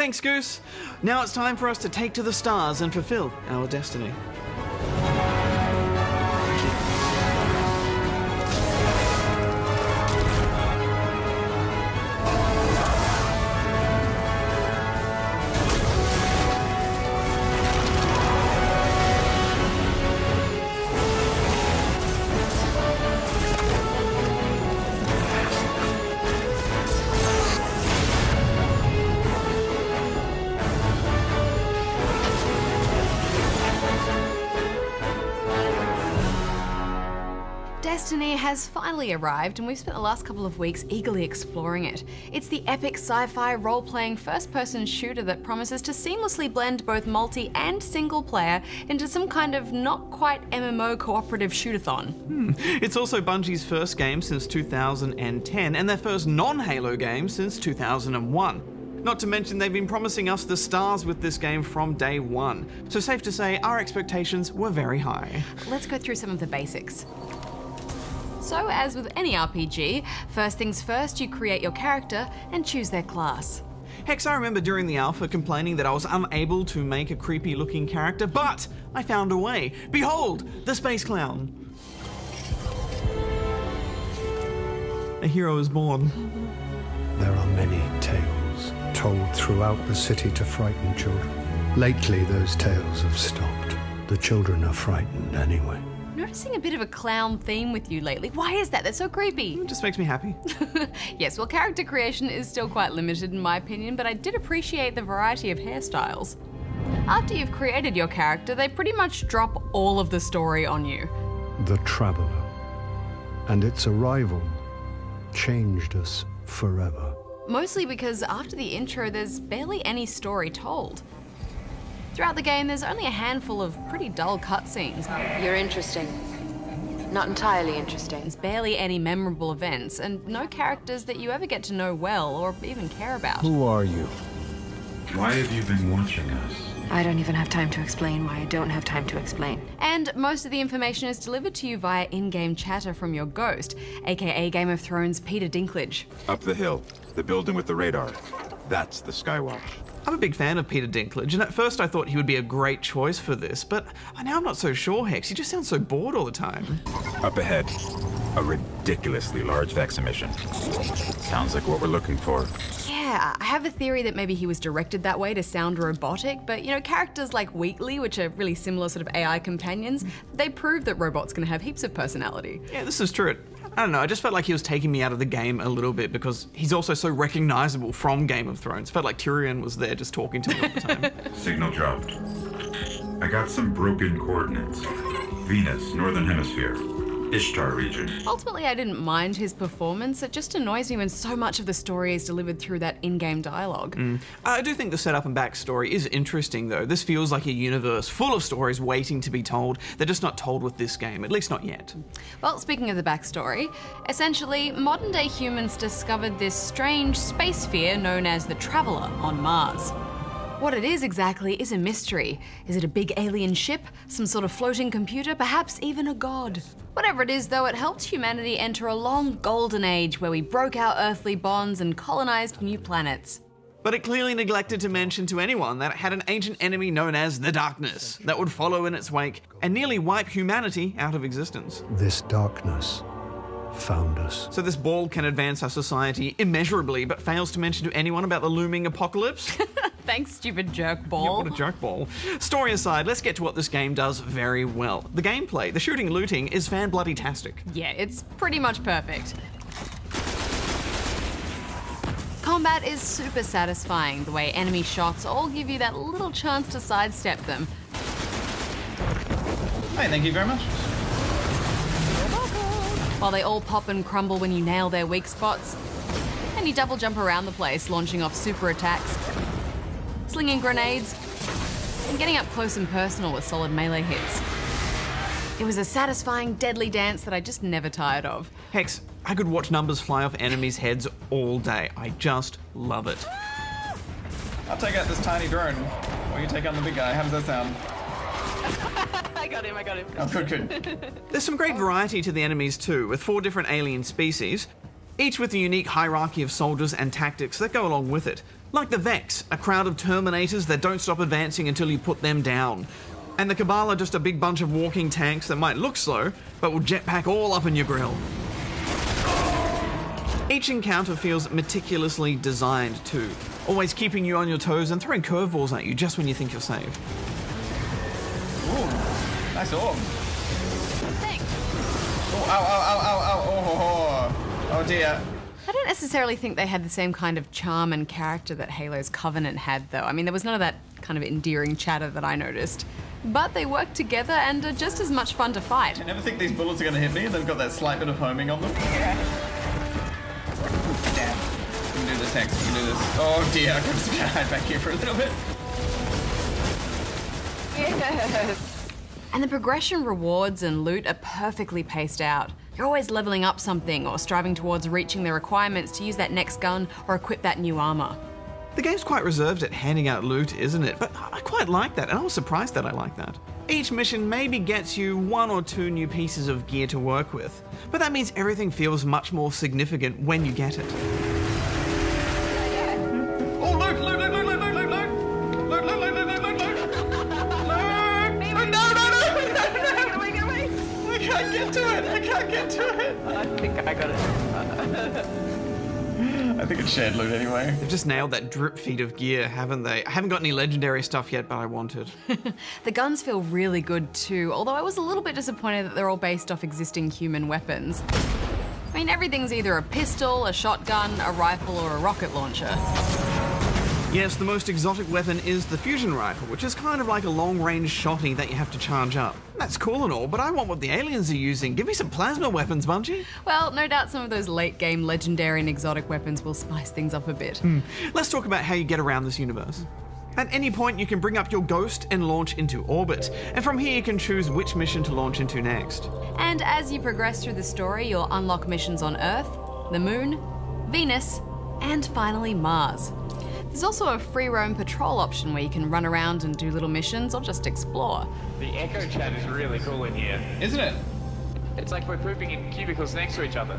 Thanks, Goose. Now it's time for us to take to the stars and fulfill our destiny. Destiny has finally arrived, and we've spent the last couple of weeks eagerly exploring it. It's the epic sci-fi role-playing first-person shooter that promises to seamlessly blend both multi and single player into some kind of not quite MMO cooperative shootathon. It's also Bungie's first game since 2010 and their first non-Halo game since 2001. Not to mention they've been promising us the stars with this game from day one. So safe to say our expectations were very high. Let's go through some of the basics. So, as with any RPG, first things first, you create your character and choose their class. Hex, I remember during the alpha complaining that I was unable to make a creepy looking character, but I found a way. Behold, the space clown. A hero is born. There are many tales told throughout the city to frighten children. Lately, those tales have stopped. The children are frightened anyway. Noticing a bit of a clown theme with you lately. Why is that? That's so creepy. It just makes me happy. Yes, well, character creation is still quite limited in my opinion, but I did appreciate the variety of hairstyles. After you've created your character, they pretty much drop all of the story on you. The Traveler and its arrival changed us forever. Mostly because after the intro, there's barely any story told. Throughout the game, there's only a handful of pretty dull cutscenes. You're interesting. Not entirely interesting. There's barely any memorable events, and no characters that you ever get to know well or even care about. Who are you? Why have you been watching us? I don't even have time to explain why I don't have time to explain. And most of the information is delivered to you via in-game chatter from your ghost, aka Game of Thrones' Peter Dinklage. Up the hill, the building with the radar. That's the Skywatch. I'm a big fan of Peter Dinklage, and at first I thought he would be a great choice for this, but now I'm not so sure, Hex. He just sounds so bored all the time. Up ahead, a ridiculously large Vex emission. Sounds like what we're looking for. Yeah, I have a theory that maybe he was directed that way to sound robotic, but you know, characters like Wheatley, which are really similar sort of AI companions, they prove that robots can have heaps of personality. Yeah, this is true. I don't know, I just felt like he was taking me out of the game a little bit because he's also so recognizable from Game of Thrones. It felt like Tyrion was there just talking to me all the time. Signal dropped. I got some broken coordinates. Venus, Northern Hemisphere. Ishtar region. Ultimately, I didn't mind his performance. It just annoys me when so much of the story is delivered through that in-game dialogue. I do think the setup and backstory is interesting though. This feels like a universe full of stories waiting to be told. They're just not told with this game, at least not yet. Well, speaking of the backstory, essentially, modern-day humans discovered this strange space sphere known as the Traveler on Mars. What it is exactly is a mystery. Is it a big alien ship? Some sort of floating computer? Perhaps even a god? Whatever it is though, it helped humanity enter a long golden age where we broke our earthly bonds and colonized new planets. But it clearly neglected to mention to anyone that it had an ancient enemy known as the Darkness that would follow in its wake and nearly wipe humanity out of existence. This darkness found us. So this ball can advance our society immeasurably but fails to mention to anyone about the looming apocalypse? Thanks, stupid jerk ball. Yeah, what a jerk ball. Story aside, let's get to what this game does very well. The gameplay, the shooting and looting, is fan-bloody-tastic. Yeah, it's pretty much perfect. Combat is super satisfying. The way enemy shots all give you that little chance to sidestep them. Hey, thank you very much. While they all pop and crumble when you nail their weak spots. And you double jump around the place, launching off super attacks, slinging grenades, and getting up close and personal with solid melee hits. It was a satisfying, deadly dance that I just never tired of. Hex, I could watch numbers fly off enemies' heads all day. I just love it. I'll take out this tiny drone while you take out the big guy. How does that sound? I got him. Oh, good. There's some great variety to the enemies too, with 4 different alien species, each with a unique hierarchy of soldiers and tactics that go along with it. Like the Vex, a crowd of Terminators that don't stop advancing until you put them down. And the Cabal are just a big bunch of walking tanks that might look slow, but will jetpack all up in your grill. Each encounter feels meticulously designed too, always keeping you on your toes and throwing curveballs at you just when you think you're safe. Ooh, nice orb. Thanks. Oh, ow, ow, ow, ow, ow, oh dear. I don't necessarily think they had the same kind of charm and character that Halo's Covenant had, though. I mean, there was none of that kind of endearing chatter that I noticed. But they work together and are just as much fun to fight. I never think these bullets are going to hit me, and they've got that slight bit of homing on them. Yeah. Damn. We can do this, Hex. We can do this. Oh dear, I'm just going to hide back here for a little bit. Yes. And the progression rewards and loot are perfectly paced out. You're always leveling up something or striving towards reaching the requirements to use that next gun or equip that new armor. The game's quite reserved at handing out loot, isn't it? But I quite like that, and I was surprised that I like that. Each mission maybe gets you 1 or 2 new pieces of gear to work with, but that means everything feels much more significant when you get it. Oh, loot, loot, loot, loot, loot, loot, loot, loot. Loot, loot, loot, loot, loot, loot, loot. Loot. No. Get away. I can't get to it. I can't get to it. I think I got it. I think it's shared loot anyway. They've just nailed that drip feed of gear, haven't they? I haven't got any legendary stuff yet, but I wanted. The guns feel really good too, although I was a little bit disappointed that they're all based off existing human weapons. I mean, everything's either a pistol, a shotgun, a rifle, or a rocket launcher. Yes, the most exotic weapon is the fusion rifle, which is kind of like a long-range shotty that you have to charge up. That's cool and all, but I want what the aliens are using. Give me some plasma weapons, Bungie. Well, no doubt some of those late-game legendary and exotic weapons will spice things up a bit. Let's talk about how you get around this universe. At any point, you can bring up your ghost and launch into orbit, and from here you can choose which mission to launch into next. And as you progress through the story, you'll unlock missions on Earth, the Moon, Venus, and finally Mars. There's also a free roam patrol option where you can run around and do little missions or just explore. The echo chat is really cool in here. Isn't it? It's like we're pooping in cubicles next to each other.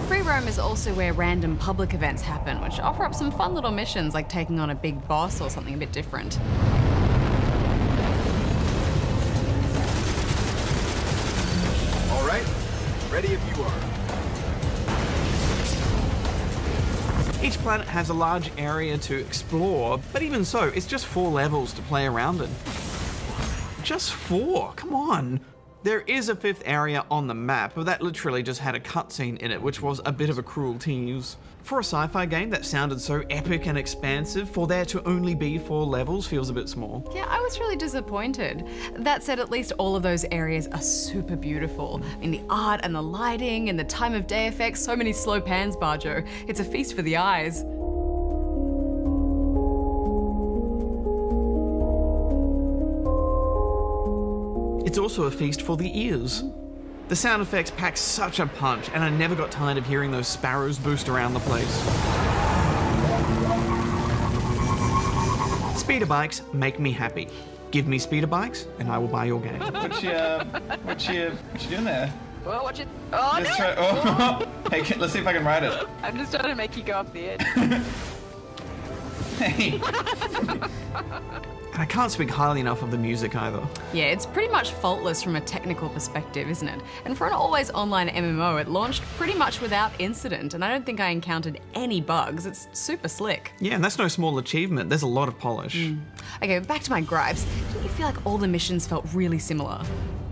Free roam is also where random public events happen, which offer up some fun little missions like taking on a big boss or something a bit different. All right, ready if you are. Each planet has a large area to explore, but even so, it's just 4 levels to play around in. Just 4, come on. There is a 5th area on the map, but that literally just had a cutscene in it, which was a bit of a cruel tease. For a sci-fi game that sounded so epic and expansive, for there to only be 4 levels feels a bit small. Yeah, I was really disappointed. That said, at least all of those areas are super beautiful. I mean, the art and the lighting and the time of day effects, so many slow pans, Barjo. It's a feast for the eyes. It's also a feast for the ears. The sound effects pack such a punch, and I never got tired of hearing those sparrows boost around the place. Speeder bikes make me happy. Give me speeder bikes, and I will buy your game. What you doing there? Well, watch it. Oh, Just no! try, oh. Hey, let's see if I can ride it. I'm just trying to make you go off the edge. Hey. And I can't speak highly enough of the music either. Yeah, it's pretty much faultless from a technical perspective, isn't it? And for an always online MMO, it launched pretty much without incident, and I don't think I encountered any bugs. It's super slick. Yeah, and that's no small achievement. There's a lot of polish. Okay, back to my gripes. Didn't you feel like all the missions felt really similar?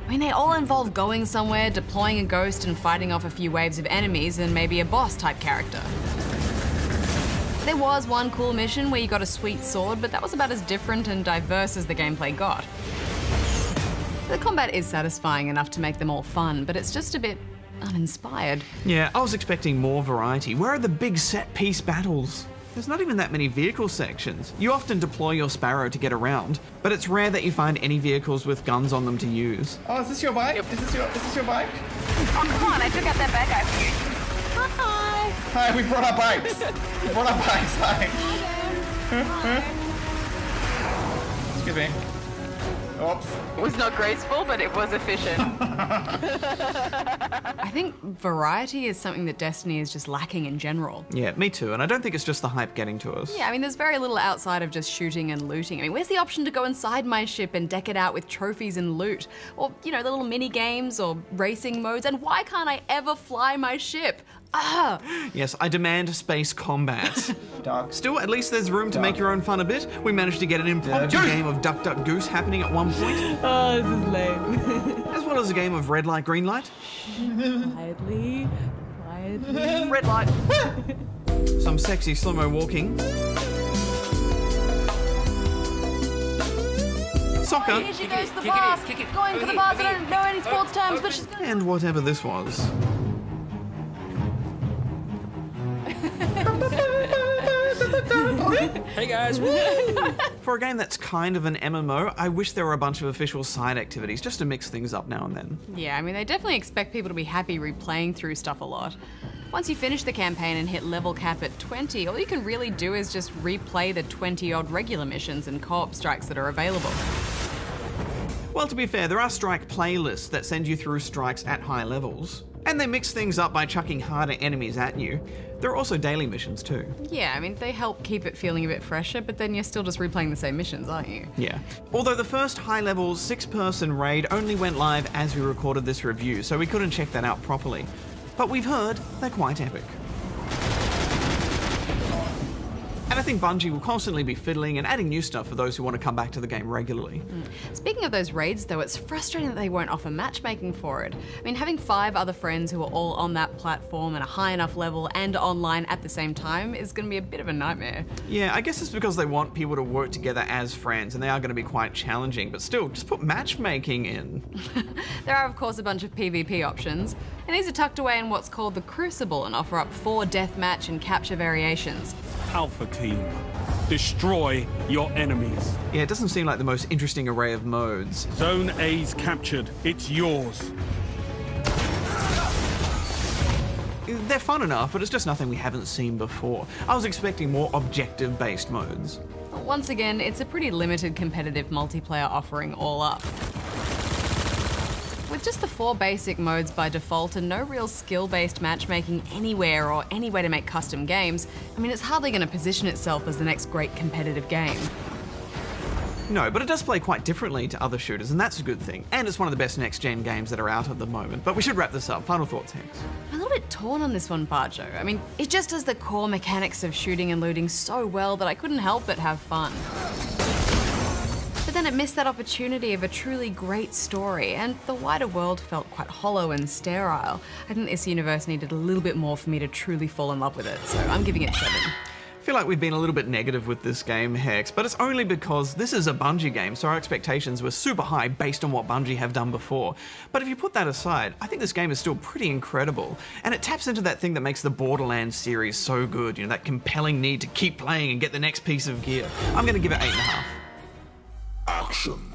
I mean, they all involve going somewhere, deploying a ghost, and fighting off a few waves of enemies and maybe a boss-type character. There was one cool mission where you got a sweet sword, but that was about as different and diverse as the gameplay got. The combat is satisfying enough to make them all fun, but it's just a bit uninspired. Yeah, I was expecting more variety. Where are the big set-piece battles? There's not even that many vehicle sections. You often deploy your Sparrow to get around, but it's rare that you find any vehicles with guns on them to use. Oh, is this your bike? Is this your bike? Oh, come on, I took out that bad guy for you. Hi! Hi, we brought our bikes. We brought our bikes. Hi. Excuse me. Oops. It was not graceful, but it was efficient. I think variety is something that Destiny is just lacking in general. Yeah, me too, and I don't think it's just the hype getting to us. Yeah, I mean, there's very little outside of just shooting and looting. I mean, where's the option to go inside my ship and deck it out with trophies and loot? Or, you know, the little mini games or racing modes, and why can't I ever fly my ship? Ah! Yes, I demand space combat. Doc. Still, at least there's room to make your own fun a bit. We managed to get an impromptu game of Duck Duck Goose happening at one point. Oh, this is lame. As well as a game of red light, green light. Quietly. Red light. Some sexy slow-mo walking. Soccer. Here she goes to the bars. Going for the bars. I don't know any sports terms, but she's... And whatever this was. Hey guys! For a game that's kind of an MMO, I wish there were a bunch of official side activities just to mix things up now and then. Yeah, I mean, they definitely expect people to be happy replaying through stuff a lot. Once you finish the campaign and hit level cap at 20, all you can really do is just replay the 20-odd regular missions and co-op strikes that are available. Well, to be fair, there are strike playlists that send you through strikes at high levels. And they mix things up by chucking harder enemies at you. There are also daily missions too. Yeah, I mean, they help keep it feeling a bit fresher, but then you're still just replaying the same missions, aren't you? Yeah. Although the first high-level 6-person raid only went live as we recorded this review, so we couldn't check that out properly. But we've heard they're quite epic. And I think Bungie will constantly be fiddling and adding new stuff for those who want to come back to the game regularly. Speaking of those raids though, it's frustrating that they won't offer matchmaking for it. I mean, having 5 other friends who are all on that platform and a high enough level and online at the same time is going to be a bit of a nightmare. Yeah, I guess it's because they want people to work together as friends, and they are going to be quite challenging, but still, just put matchmaking in. There are of course a bunch of PvP options, and these are tucked away in what's called the Crucible and offer up 4 deathmatch and capture variations. Alpha Team, destroy your enemies. Yeah, it doesn't seem like the most interesting array of modes. Zone A's captured. It's yours. They're fun enough, but it's just nothing we haven't seen before. I was expecting more objective-based modes. Once again, it's a pretty limited competitive multiplayer offering all up. With just the 4 basic modes by default and no real skill-based matchmaking anywhere or any way to make custom games, I mean, it's hardly going to position itself as the next great competitive game. No, but it does play quite differently to other shooters, and that's a good thing. And it's one of the best next-gen games that are out at the moment. But we should wrap this up. Final thoughts, Hex? I'm a little bit torn on this one, Barjo. I mean, it just does the core mechanics of shooting and looting so well that I couldn't help but have fun. But then it missed that opportunity of a truly great story, and the wider world felt quite hollow and sterile. I think this universe needed a little bit more for me to truly fall in love with it, so I'm giving it 7. I feel like we've been a little bit negative with this game, Hex, but it's only because this is a Bungie game, so our expectations were super high based on what Bungie have done before. But if you put that aside, I think this game is still pretty incredible, and it taps into that thing that makes the Borderlands series so good, you know, that compelling need to keep playing and get the next piece of gear. I'm going to give it 8.5. Action.